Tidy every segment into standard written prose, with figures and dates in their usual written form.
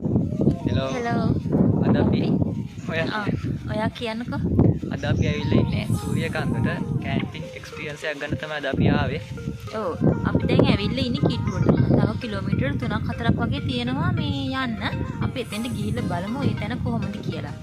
Hello. Hello. අද අපි ඔයා කියන්නකෝ. අද අපි ඇවිල්ලා ඉන්නේ සූරියකන්දට කැම්පින් එක්ස්පීරියන්ස් එකක් ගන්න තමයි අද අපි ආවේ. ඔව්. අපි දැන් ඇවිල්ලා ඉන්නේ කිට්ටුවට. තව කිලෝමීටර් 3ක් 4ක් වගේ තියෙනවා මේ යන්න. අපි එතෙන්ට ගිහිල්ලා බලමු ඒ තැන කොහොමද කියලා.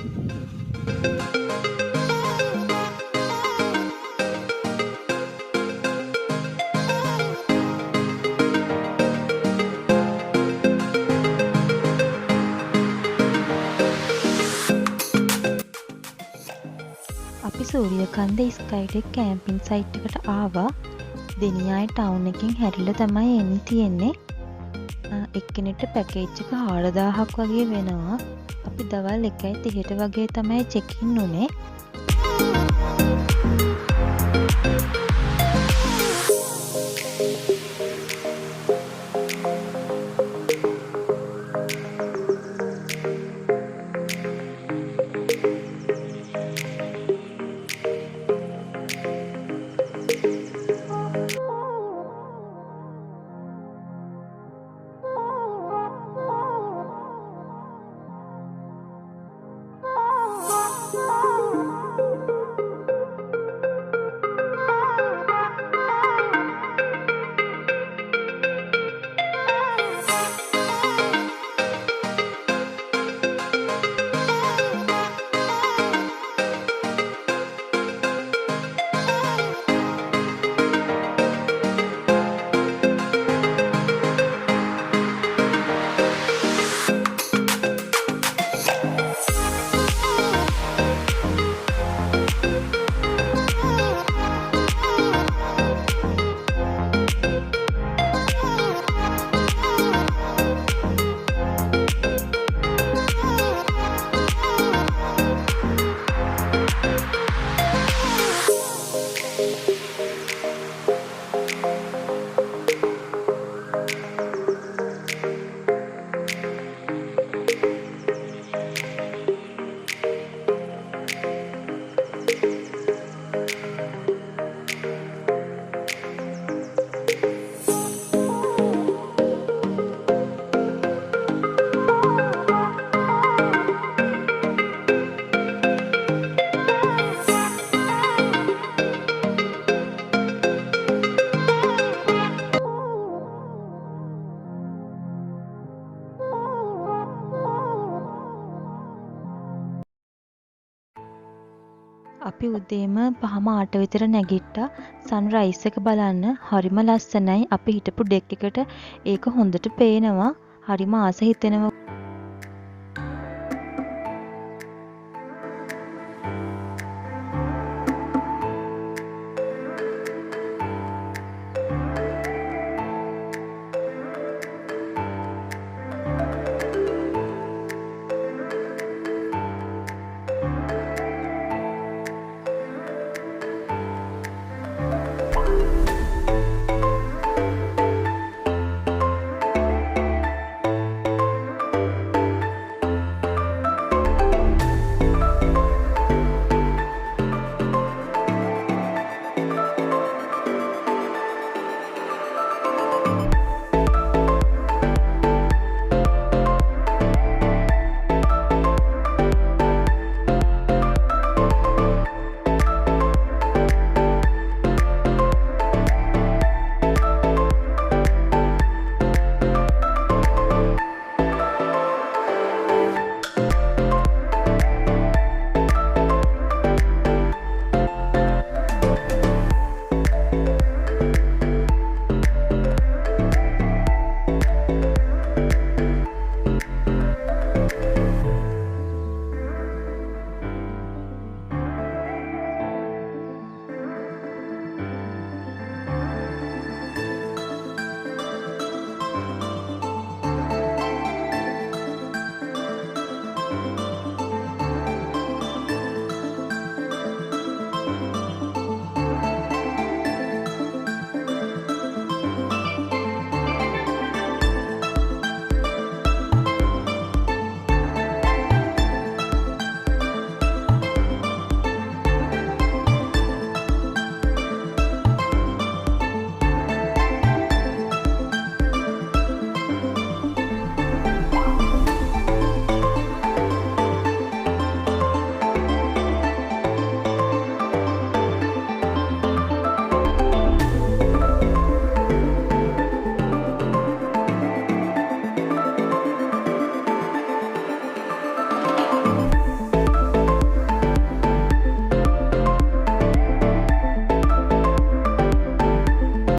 අපි සූරියකන්ද ස්කයිඩෙක් කැම්පින් සයිට් එකට ආවා. deniyaya ටවුන් එකෙන් හැරිලා තමයි එන්න තියෙන්නේ. එක්කෙනෙක්ට පැකේජ් එක 4000ක් වගේ වෙනවා. අපි දවල් 1:30ට වගේ තමයි චෙක් ඉන් උනේ. අපි උදේම 5:08 විතර නැගිට්ටා. සන්රයිස් එක බලන්න හරිම ලස්සනයි. අපි හිටපු ඩෙක් එකට ඒක හොඳට පේනවා. හරිම ආස හිතෙනවා.